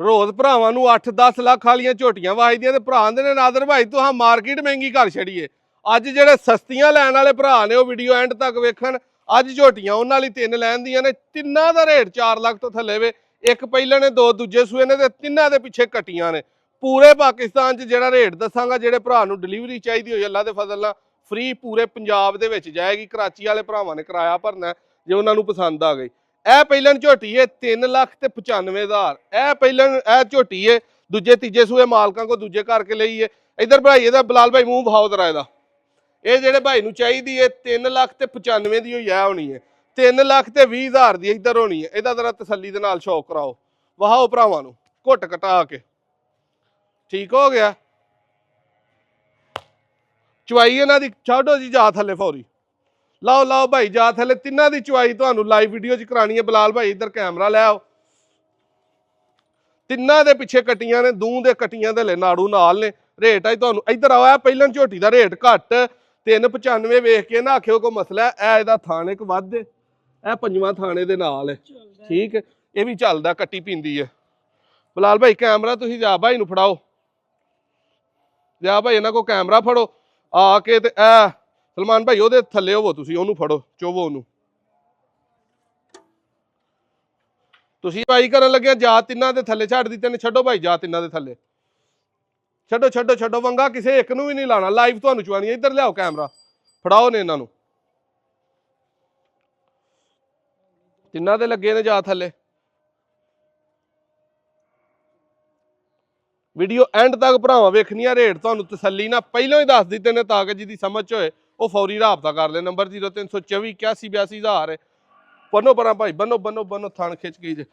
रोज भरावां नूं 8-10 ਲੱਖ वालियां झोटियां वाजदियां ते भरा आंदे ने नादर भाई तुहां मार्केट महंगी कर छड़ीए। ਅੱਜ ਜਿਹੜੇ ਸਸਤੀਆਂ ਲੈਣ ਵਾਲੇ ਭਰਾ ਨੇ ਉਹ ਵੀਡੀਓ ਐਂਡ ਤੱਕ ਵੇਖਣ। ਅੱਜ ਝੋਟੀਆਂ ਉਹਨਾਂ ਲਈ 3 ਲੈਣ ਦੀਆਂ ਨੇ, ਤਿੰਨਾਂ ਦਾ ਰੇਟ 4 ਲੱਖ ਤੋਂ ਥੱਲੇ ਵੇ। ਇੱਕ ਪਹਿਲਾਂ ਨੇ 2 ਦੂਜੇ ਸੂਏ ਨੇ ਤੇ ਤਿੰਨਾਂ ਦੇ ਪਿੱਛੇ ਕੱਟੀਆਂ ਨੇ। ਪੂਰੇ ਪਾਕਿਸਤਾਨ 'ਚ ਜਿਹੜਾ ਰੇਟ ਦੱਸਾਂਗਾ, ਜਿਹੜੇ ਭਰਾ ਨੂੰ ਡਿਲੀਵਰੀ ਚਾਹੀਦੀ ਹੋਈ ਅੱਲਾ ਦੇ ਫਜ਼ਲ ਨਾਲ ਫ੍ਰੀ ਪੂਰੇ ਪੰਜਾਬ ਦੇ ਵਿੱਚ ਜਾਏਗੀ। ਕਰਾਚੀ ਵਾਲੇ ਭਰਾਵਾਂ ਨੇ ਕਿਰਾਇਆ ਭਰਨਾ ਜੇ ਉਹਨਾਂ ਨੂੰ ਪਸੰਦ ਆ ਗਈ। ਇਹ ਪਹਿਲਾਂ ਝੋਟੀ ਹੈ 3,95,000। ਇਹ ਪਹਿਲਾਂ ਇਹ ਝੋਟੀ ਹੈ ਦੂਜੇ ਤੀਜੇ ਸੂਏ ਮਾਲਕਾਂ ਕੋ ਦੂਜੇ ਕਰਕੇ ਲਈ ਹੈ। ਇਧਰ ਭਾਈ ਇਹਦਾ ਬਲਾਲ ਭਾਈ ਮੂੰਹ ਵਿਖਾਓ ਜ਼ਰਾ ਇਹਦਾ। ਇਹ ਜਿਹੜੇ ਭਾਈ ਨੂੰ ਚਾਹੀਦੀ ਹੈ 3,95,000 ਦੀ ਹੋਈ ਆ ਹੋਣੀ ਹੈ। 3,20,000 ਦੀ ਇੱਧਰ ਹੋਣੀ ਹੈ। ਇਹਦਾ ਜ਼ਰਾ ਤਸੱਲੀ ਦੇ ਨਾਲ ਸ਼ੌਕ ਕਰਾਓ, ਵਹਾਓ ਭਰਾਵਾਂ ਨੂੰ ਘੁੱਟ ਕਟਾ ਕੇ। ਠੀਕ ਹੋ ਗਿਆ। ਚਵਾਈ ਇਹਨਾਂ ਦੀ ਛੱਡੋ ਜੀ, ਜਾ ਥੱਲੇ ਫੌਰੀ ਲਾਓ ਲਾਓ ਭਾਈ, ਜਾ ਥੱਲੇ। ਤਿੰਨਾਂ ਦੀ ਚਵਾਈ ਤੁਹਾਨੂੰ ਲਾਈਵ ਵੀਡੀਓ 'ਚ ਕਰਾਣੀ ਹੈ। ਬਲਾਲ ਭਾਈ ਇੱਧਰ ਕੈਮਰਾ ਲੈ ਆਓ। ਤਿੰਨਾਂ ਦੇ ਪਿੱਛੇ ਕੱਟੀਆਂ ਨੇ, ਦੂਹ ਦੇ ਕੱਟੀਆਂ ਦੇ ਲੈ ਨਾੜੂ ਨਾਲ ਨੇ। ਰੇਟ ਆ ਤੁਹਾਨੂੰ ਇੱਧਰ ਆਇਆ। ਪਹਿਲਾਂ ਝੋਟੀ ਦਾ ਰੇਟ ਘੱਟ 3,95 ਵੇਖ ਕੇ ਨਾ ਆਖਿਓ ਕੋਈ ਮਸਲਾ। ਇਹ ਇਹਦਾ ਥਾਣੇ ਕ ਵੱਧ, ਇਹ 5ਵਾਂ ਥਾਣੇ ਦੇ ਨਾਲ ਹੈ। ਠੀਕ ਹੈ, ਇਹ ਵੀ ਚੱਲਦਾ, ਕੱਟੀ ਪੀਂਦੀ ਹੈ। ਬਲਾਲ ਭਾਈ ਕੈਮਰਾ ਤੁਸੀਂ ਜਾ ਭਾਈ ਨੂੰ ਫੜਾਓ, ਜਾ ਭਾਈ ਇਹਨਾਂ ਕੋ ਕੈਮਰਾ ਫੜੋ ਆ ਕੇ। ਤੇ ਇਹ ਸਲਮਾਨ ਭਾਈ ਉਹਦੇ ਥੱਲੇ ਹੋਵੋ, ਤੁਸੀਂ ਉਹਨੂੰ ਫੜੋ, ਚੋਵੋ ਉਹਨੂੰ। ਤੁਸੀਂ ਭਾਈ ਕਰਨ ਲੱਗਿਆ ਜਾ ਤਿੰਨਾਂ ਦੇ ਥੱਲੇ ਛੱਡ ਦਿੱਤੇ ਨੇ। ਛੱਡੋ ਭਾਈ, ਜਾ ਤਿੰਨਾਂ ਦੇ ਥੱਲੇ ਛੱਡੋ ਛੱਡੋ ਛੱਡੋ। ਵੰਗਾ ਕਿਸੇ ਇੱਕ ਨੂੰ ਵੀ ਨਹੀਂ ਲਾਣਾ, ਲਾਈਵ ਤੁਹਾਨੂੰ ਚਵਾਣੀ ਹੈ। ਇੱਧਰ ਲਿਆਓ ਕੈਮਰਾ, ਫੜਾਓ ਨੇ ਇਹਨਾਂ ਨੂੰ। ਤਿੰਨਾਂ ਦੇ ਲੱਗੇ ਨੇ, ਜਾ ਥੱਲੇ। ਵੀਡੀਓ ਐਂਡ ਤੱਕ ਭਰਾਵਾਂ ਵੇਖਣੀ ਆ। ਰੇਟ ਤੁਹਾਨੂੰ ਤਸੱਲੀ ਨਾਲ ਪਹਿਲਾਂ ਹੀ ਦੱਸ ਦਿੱਤੇ ਨੇ ਤਾਂ ਕਿ ਜਿਹਦੀ ਸਮਝ ਚ ਹੋਏ ਉਹ ਫੌਰੀ ਰਾਬਤਾ ਕਰ ਲੈ। ਨੰਬਰ 0324 81 82 ਬੰਨੋ ਪਰਾਂ ਭਾਈ, ਬੰਨੋ ਬੰਨੋ ਬੰਨੋ, ਥਣ ਖਿੱਚ ਕੇ ਜੇ।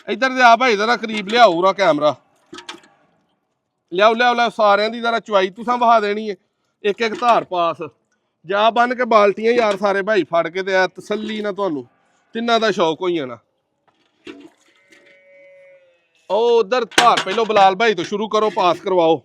ਇੱਧਰ ਦੇ ਆ ਭਾਈ, ਜ਼ਰਾ ਕਰੀਬ ਲਿਆਓ ਰਾ ਕੈਮਰਾ, ਲਿਆਓ ਲਿਆਓ ਲਿਆਓ। ਸਾਰਿਆਂ ਦੀ ਜ਼ਰਾ ਚਵਾਈ ਤੁਸੀਂ ਵਹਾ ਦੇਣੀ ਹੈ। ਇੱਕ ਇੱਕ ਧਾਰ ਪਾਸ ਜਾ ਬੰਨ ਕੇ ਬਾਲਟੀਆਂ ਯਾਰ ਸਾਰੇ ਭਾਈ ਫੜ ਕੇ ਤੇ ਆ ਤਸੱਲੀ ਨਾਲ ਤੁਹਾਨੂੰ ਤਿੰਨਾਂ ਦਾ ਸ਼ੌਕ ਹੋਈ ਜਾਣਾ। ਉਹ ਉਧਰ ਧਾਰ ਪਹਿਲੋਂ ਬਲਾਲ ਭਾਈ ਤੋਂ ਸ਼ੁਰੂ ਕਰੋ, ਪਾਸ ਕਰਵਾਓ।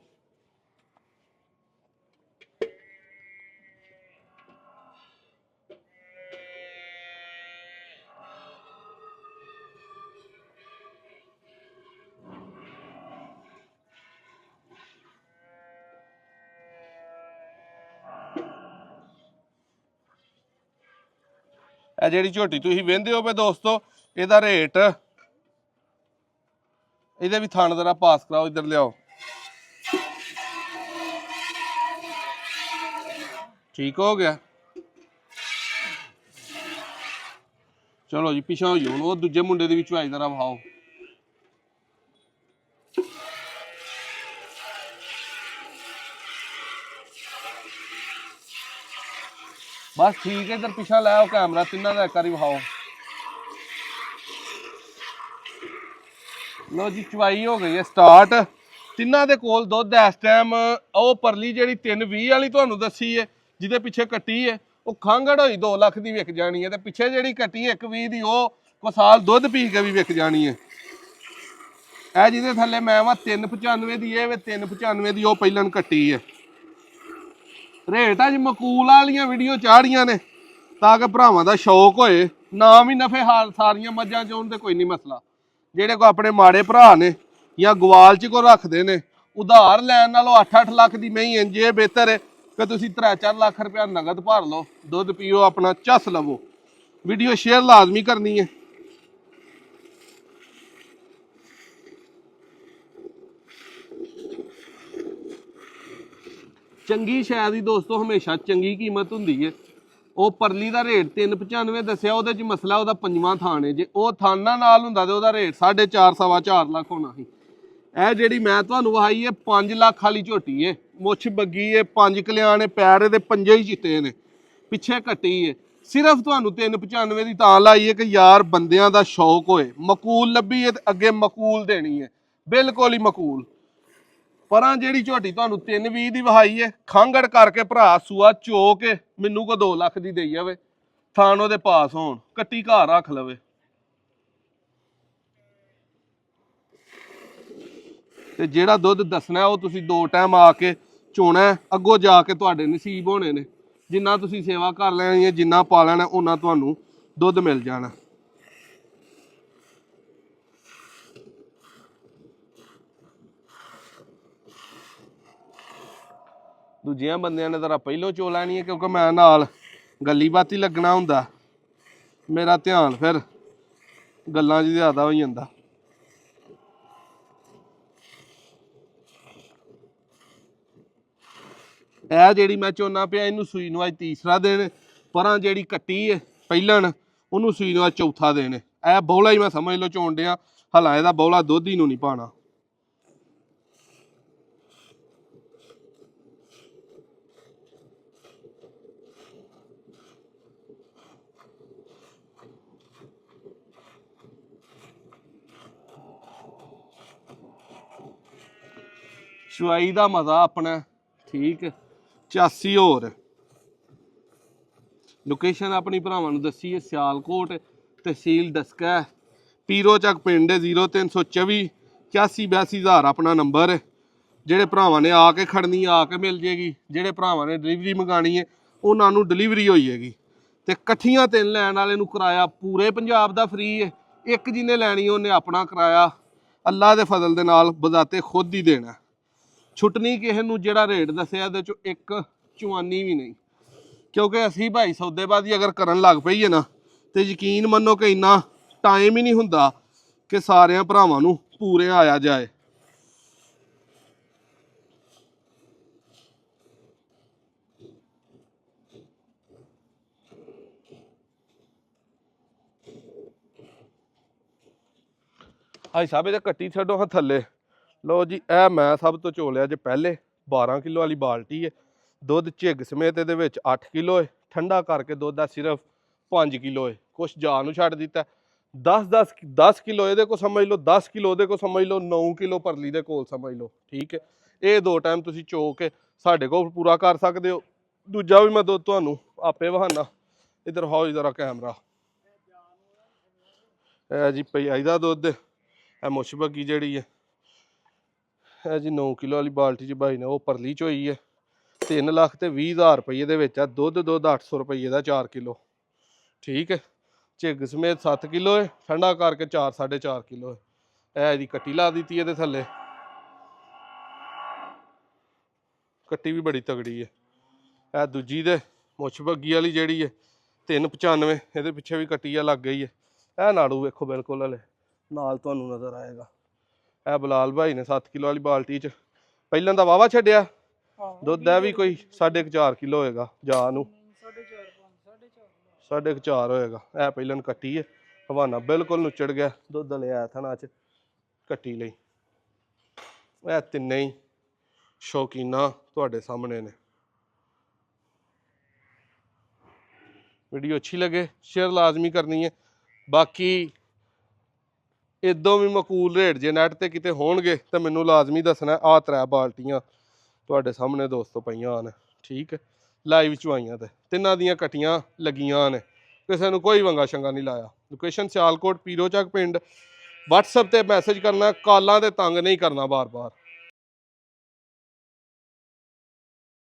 ਇਹ ਜਿਹੜੀ ਝੋਟੀ ਤੁਸੀਂ ਵਹਿੰਦੇ ਹੋ ਪਏ ਦੋਸਤੋ, ਇਹਦਾ ਰੇਟ, ਇਹਦੇ ਵੀ ਥਣ ਜ਼ਰਾ ਪਾਸ ਕਰਾਓ। ਇੱਧਰ ਲਿਆਓ। ਠੀਕ ਹੋ ਗਿਆ। ਚਲੋ ਜੀ ਪਿਛਾ ਹੋ ਜਾਓ। ਹੁਣ ਉਹ ਦੂਜੇ ਮੁੰਡੇ ਦੀ ਵੀ ਚਵਾਈ ਜ਼ਰਾ ਵਹਾਓ। ਬਸ ਠੀਕ ਹੈ। ਇੱਧਰ ਪਿਛਾ ਲੈ ਆਓ ਕੈਮਰਾ, ਤਿੰਨਾਂ ਦਾ ਇੱਕ ਵਾਰੀ ਵਹਾਓ। ਲੋ ਜੀ ਚਵਾਈ ਹੋ ਗਈ ਹੈ ਸਟਾਰਟ। ਤਿੰਨਾਂ ਦੇ ਕੋਲ ਦੁੱਧ ਇਸ ਟਾਈਮ ਉਹ ਪਰਲੀ ਜਿਹੜੀ 3,20 ਵਾਲੀ ਤੁਹਾਨੂੰ ਦੱਸੀ ਹੈ, ਜਿਹਦੇ ਪਿੱਛੇ ਕੱਟੀ ਹੈ, ਉਹ ਖਾਂਗੜ ਹੋਈ 2 ਲੱਖ ਦੀ ਵਿਕ ਜਾਣੀ ਹੈ। ਤੇ ਪਿੱਛੇ ਜਿਹੜੀ ਕੱਟੀ 1,20 ਦੀ ਉਹ ਕੋ ਸਾਲ ਦੁੱਧ ਪੀ ਕੇ ਵੀ ਵਿਕ ਜਾਣੀ ਹੈ। ਇਹ ਜਿਹਦੇ ਥੱਲੇ ਮੈਂ ਵਾ 3,95 ਦੀ, ਇਹ 3,95 ਦੀ ਉਹ ਪਹਿਲਾਂ ਕੱਟੀ ਹੈ। ਰੇਟ ਅੱਜ ਮਕੂਲ ਵਾਲੀਆਂ ਵੀਡੀਓ ਚਾੜੀਆਂ ਨੇ ਤਾਂ ਕਿ ਭਰਾਵਾਂ ਦਾ ਸ਼ੌਕ ਹੋਏ। ਨਾ ਵੀ ਨਫੇ ਹਾਲ ਸਾਰੀਆਂ ਮੱਝਾਂ ਚੋਣ ਤੇ ਕੋਈ ਨਹੀਂ ਮਸਲਾ। ਜਿਹੜੇ ਕੋ ਆਪਣੇ ਮਾੜੇ ਭਰਾ ਨੇ ਜਾਂ ਗਵਾਲ ਚ ਕੋ ਰੱਖਦੇ ਨੇ, ਉਧਾਰ ਲੈਣ ਨਾਲੋਂ 8-8 ਲੱਖ ਦੀ ਮਹੀਂ ਇੰਜ ਇਹ ਬਿਹਤਰ ਹੈ ਕਿ ਤੁਸੀਂ 3-4 ਲੱਖ ਰੁਪਇਆ ਨਗਦ ਭਰ ਲਓ, ਦੁੱਧ ਪੀਓ, ਆਪਣਾ ਚੱਸ ਲਵੋ। ਵੀਡੀਓ ਸ਼ੇਅਰ ਲਾਜ਼ਮੀ ਕਰਨੀ ਹੈ। ਚੰਗੀ ਸ਼ੈ ਦੀ ਦੋਸਤੋ ਹਮੇਸ਼ਾ ਚੰਗੀ ਕੀਮਤ ਹੁੰਦੀ ਹੈ। ਉਹ ਪਰਲੀ ਦਾ ਰੇਟ 3,95 ਦੱਸਿਆ, ਉਹਦੇ ਚ ਮਸਲਾ ਉਹਦਾ 5ਵਾਂ ਥਾਣ ਹੈ। ਜੇ ਉਹ ਥਾਣਾ ਨਾਲ ਹੁੰਦਾ ਤੇ ਉਹਦਾ ਰੇਟ 4.5 4 ਲੱਖ ਹੋਣਾ ਸੀ। ਇਹ ਜਿਹੜੀ ਮੈਂ ਤੁਹਾਨੂੰ ਵਹਾਈ ਹੈ 5 ਲੱਖ ਵਾਲੀ ਝੋਟੀ ਹੈ। ਮੁੱਛ ਬੱਗੀ ਹੈ, 5 ਕਲਿਆਣ ਹੈ, ਪੈਰ ਇਹਦੇ ਪੰਜੇ ਹੀ ਚਿੱਟੇ ਨੇ, ਪਿੱਛੇ ਕੱਟੀ ਹੈ। ਸਿਰਫ ਤੁਹਾਨੂੰ 3,95 ਦੀ ਤਾਂ ਲਾਈ ਹੈ ਕਿ ਯਾਰ ਬੰਦਿਆਂ ਦਾ ਸ਼ੌਕ ਹੋਏ। ਮਕੂਲ ਲੱਭੀ ਹੈ ਤੇ ਅੱਗੇ ਮਕੂਲ ਦੇਣੀ ਹੈ, ਬਿਲਕੁਲ ਹੀ ਮਕੂਲ। ਪਰਾਂ ਜਿਹੜੀ ਝੋਟੀ ਤੁਹਾਨੂੰ 3,20 ਦੀ ਵਹਾਈ ਹੈ, ਖਾਂਗੜ ਕਰਕੇ ਭਰਾ ਸੂਆ ਚੋ ਕੇ ਮੈਨੂੰ ਕੋ 2 ਲੱਖ ਦੀ ਦੇਈ ਜਾਵੇ, ਥਾਣ ਉਹਦੇ ਪਾਸ ਹੋਣ, ਕੱਟੀ ਘਰ ਰੱਖ ਲਵੇ। ਤੇ ਜਿਹੜਾ ਦੁੱਧ ਦੱਸਣਾ ਉਹ ਤੁਸੀਂ 2 ਟਾਈਮ ਆ ਕੇ ਚੋਣਾ, ਅੱਗੋਂ ਜਾ ਕੇ ਤੁਹਾਡੇ ਨਸੀਬ ਹੋਣੇ ਨੇ। ਜਿੰਨਾ ਤੁਸੀਂ ਸੇਵਾ ਕਰ ਲੈਣੀ ਹੈ, ਜਿੰਨਾ ਪਾ ਲੈਣਾ, ਉਹਨਾਂ ਤੁਹਾਨੂੰ ਦੁੱਧ ਮਿਲ ਜਾਣਾ। ਦੂਜਿਆਂ ਬੰਦਿਆਂ ਨੇ ਤਾਂ ਪਹਿਲੋਂ ਚੋ ਲੈਣੀ ਹੈ, ਕਿਉਂਕਿ ਮੈਂ ਨਾਲ ਗੱਲੀ ਬਾਤੀ ਲੱਗਣਾ ਹੁੰਦਾ, ਮੇਰਾ ਧਿਆਨ ਫਿਰ ਗੱਲਾਂ 'ਚ ਜ਼ਿਆਦਾ ਹੋ ਜਾਂਦਾ। ਇਹ ਜਿਹੜੀ ਮੈਂ ਝੋਨਾ ਪਿਆ ਇਹਨੂੰ ਸੂਈ ਨੂੰ ਅੱਜ ਤੀਸਰਾ ਦਿਨ, ਪਰਾਂ ਜਿਹੜੀ ਕੱਟੀ ਹੈ ਪਹਿਲਣ ਉਹਨੂੰ ਸੂਈ ਨੂੰ ਅੱਜ ਚੌਥਾ ਦਿਨ। ਇਹ ਬੌਲਾ ਹੀ ਮੈਂ ਸਮਝ ਲਓ ਚੋਣ ਡਿਆ, ਹਲਾ ਇਹਦਾ ਬੌਲਾ ਦੁੱਧ ਹੀ ਨੂੰ ਨਹੀਂ ਪਾਣਾ। ਚੁਆਈ ਦਾ ਮਜ਼ਾ ਆਪਣਾ, ਠੀਕ। 84 ਹੋਰ ਲੋਕੇਸ਼ਨ ਆਪਣੀ ਭਰਾਵਾਂ ਨੂੰ ਦੱਸੀ ਹੈ, ਸਿਆਲਕੋਟ, ਤਹਿਸੀਲ ਦਸਕਾ, ਪੀਰੋ ਚੱਕ ਪਿੰਡ 0324 81 82 ਆਪਣਾ ਨੰਬਰ। ਜਿਹੜੇ ਭਰਾਵਾਂ ਨੇ ਆ ਕੇ ਖੜਨੀ ਆ ਕੇ ਮਿਲ ਜੇਗੀ, ਜਿਹੜੇ ਭਰਾਵਾਂ ਨੇ ਡਿਲੀਵਰੀ ਮੰਗਾਣੀ ਹੈ ਉਹਨਾਂ ਨੂੰ ਡਿਲੀਵਰੀ ਹੋਈ ਹੈਗੀ। ਤੇ ਇਕੱਠੀਆਂ 3 ਲੈਣ ਵਾਲੇ ਨੂੰ ਕਿਰਾਇਆ ਪੂਰੇ ਪੰਜਾਬ ਦਾ ਫ੍ਰੀ ਹੈ। ਇੱਕ ਜਿਹਨੇ ਲੈਣੀ ਉਹਨੇ ਆਪਣਾ ਕਿਰਾਇਆ ਅੱਲਾ ਦੇ ਫਜ਼ਲ ਦੇ ਨਾਲ ਬਜ਼ਾਤੇ ਖੁਦ ਹੀ ਦੇਣਾ। ਛੁੱਟਣੀ ਕਿਸੇ ਨੂੰ ਜਿਹੜਾ ਰੇਟ ਦੱਸਿਆ ਇਹਦੇ ਚੋਂ ਇੱਕ ਚੁਆਨੀ ਵੀ ਨਹੀਂ, ਕਿਉਂਕਿ ਅਸੀਂ ਭਾਈ ਸੌਦੇਬਾਜ਼ੀ ਅਗਰ ਕਰਨ ਲੱਗ ਪਈਏ ਨਾ ਤੇ ਯਕੀਨ ਮੰਨੋ ਕਿ ਇੰਨਾ ਟਾਈਮ ਹੀ ਨਹੀਂ ਹੁੰਦਾ ਕਿ ਸਾਰਿਆਂ ਭਰਾਵਾਂ ਨੂੰ ਪੂਰੇ ਆਇਆ ਜਾਏ। ਭਾਈ ਸਾਹਿਬ ਇਹਦੇ ਕੱਟੀ ਛੱਡੋ ਹਾਂ ਥੱਲੇ। ਲਓ ਜੀ, ਇਹ ਮੈਂ ਸਭ ਤੋਂ ਚੋਲਿਆ ਜੇ ਪਹਿਲੇ 12 ਕਿਲੋ ਵਾਲੀ ਬਾਲਟੀ ਹੈ। ਦੁੱਧ ਝਿੱਗ ਸਮੇਤ ਇਹਦੇ ਵਿੱਚ 8 ਕਿਲੋ ਹੈ। ਠੰਡਾ ਕਰਕੇ ਦੁੱਧ ਦਾ ਸਿਰਫ 5 ਕਿਲੋ ਹੈ। ਕੁਛ ਜਾ ਨੂੰ ਛੱਡ ਦਿੱਤਾ। 10 ਕਿਲੋ ਇਹਦੇ ਕੋਲ ਸਮਝ ਲਓ, 10 ਕਿਲੋ ਉਹਦੇ ਕੋਲ ਸਮਝ ਲਓ, 9 ਕਿਲੋ ਪਰਲੀ ਦੇ ਕੋਲ ਸਮਝ ਲਓ, ਠੀਕ ਹੈ। ਇਹ 2 ਟਾਈਮ ਤੁਸੀਂ ਚੋ ਕੇ ਸਾਡੇ ਕੋਲ ਪੂਰਾ ਕਰ ਸਕਦੇ ਹੋ। ਦੂਜਾ ਵੀ ਮੈਂ ਦੁੱਧ ਤੁਹਾਨੂੰ ਆਪੇ ਵਹਾਨਾ। ਇੱਧਰ ਹਾਓ ਜਰਾ ਕੈਮਰਾ। ਇਹ ਜੀ ਪਈ ਦਾ ਦੁੱਧ, ਇਹ ਮੁਸ਼ਬਗੀ ਜਿਹੜੀ ਹੈ ਇਹ ਜੀ 9 ਕਿਲੋ ਵਾਲੀ ਬਾਲਟੀ 'ਚ ਭਾਈ ਨੇ ਉਹ ਪਰਲੀ 'ਚ ਹੋਈ ਹੈ। 3,20,000 ਰੁਪਏ ਦੇ ਵਿੱਚ ਆ। ਦੁੱਧ 800 ਰੁਪਏ ਦਾ 4 ਕਿਲੋ, ਠੀਕ ਹੈ। ਝਿੱਗ ਸਮੇਤ 7 ਕਿਲੋ ਹੈ। ਠੰਡਾ ਕਰਕੇ 4 4.5 ਕਿਲੋ ਹੈ। ਇਹ ਇਹਦੀ ਕੱਟੀ ਲਾ ਦਿੱਤੀ ਇਹਦੇ ਥੱਲੇ, ਕੱਟੀ ਵੀ ਬੜੀ ਤਗੜੀ ਹੈ। ਇਹ ਦੂਜੀ ਦੇ ਮੁਸ਼ਬਗੀ ਵਾਲੀ ਜਿਹੜੀ ਹੈ 395, ਇਹਦੇ ਪਿੱਛੇ ਵੀ ਕੱਟੀ ਆ ਲੱਗ ਗਈ ਹੈ। ਇਹ ਨਾੜੂ ਵੇਖੋ ਬਿਲਕੁਲ ਹਲੇ ਨਾਲ ਤੁਹਾਨੂੰ ਨਜ਼ਰ ਆਏਗਾ। ਇਹ ਬਲਾਲ ਭਾਈ ਨੇ 7 ਕਿਲੋ ਵਾਲੀ ਬਾਲਟੀ 'ਚ ਪਹਿਲਾਂ ਦਾ ਵਾਵਾ ਛੱਡਿਆ ਦੁੱਧ। ਇਹ ਵੀ ਕੋਈ 4.5 ਕਿਲੋ ਹੋਏਗਾ ਜਾ ਨੂੰ, 4.5 ਹੋਏਗਾ। ਇਹ ਪਹਿਲਾਂ ਕੱਟੀ ਹੈ, ਹਵਾਨਾ ਬਿਲਕੁਲ ਨੁੱਚੜ ਗਿਆ ਦੁੱਧ ਲਿਆ ਥਣਾ 'ਚ ਕੱਟੀ ਲਈ। ਇਹ ਤਿੰਨੇ ਹੀ ਸ਼ੌਕੀਨਾ ਤੁਹਾਡੇ ਸਾਹਮਣੇ ਨੇ। ਵੀਡੀਓ ਅੱਛੀ ਲੱਗੇ ਸ਼ੇਅਰ ਲਾਜ਼ਮੀ ਕਰਨੀ ਹੈ। ਬਾਕੀ ਇਦੋਂ ਵੀ ਮਕੂਲ ਰੇਟ ਜੇ ਨੈਟ ਤੇ ਕਿਤੇ ਹੋਣਗੇ ਤਾਂ ਮੈਨੂੰ ਲਾਜ਼ਮੀ ਦੱਸਣਾ। ਆਹ 3 ਬਾਲਟੀਆਂ ਤੁਹਾਡੇ ਸਾਹਮਣੇ ਦੋਸਤੋ ਪਈਆਂ ਨੇ, ਠੀਕ ਹੈ। ਲਾਈਵ ਚੁਆਈਆਂ ਤੇ ਤਿੰਨਾਂ ਦੀਆਂ ਕੱਟੀਆਂ ਲੱਗੀਆਂ ਨੇ, ਕਿਸੇ ਨੂੰ ਕੋਈ ਵੰਗਾ ਸ਼ੰਗਾ ਨਹੀਂ ਲਾਇਆ। ਲੋਕੇਸ਼ਨ ਸਿਆਲਕੋਟ, ਪੀਰੋ ਚੱਕ ਪਿੰਡ। WhatsApp ਤੇ ਮੈਸੇਜ ਕਰਨਾ, ਕਾਲਾਂ ਤੇ ਤੰਗ ਨਹੀਂ ਕਰਨਾ ਬਾਰ-ਬਾਰ।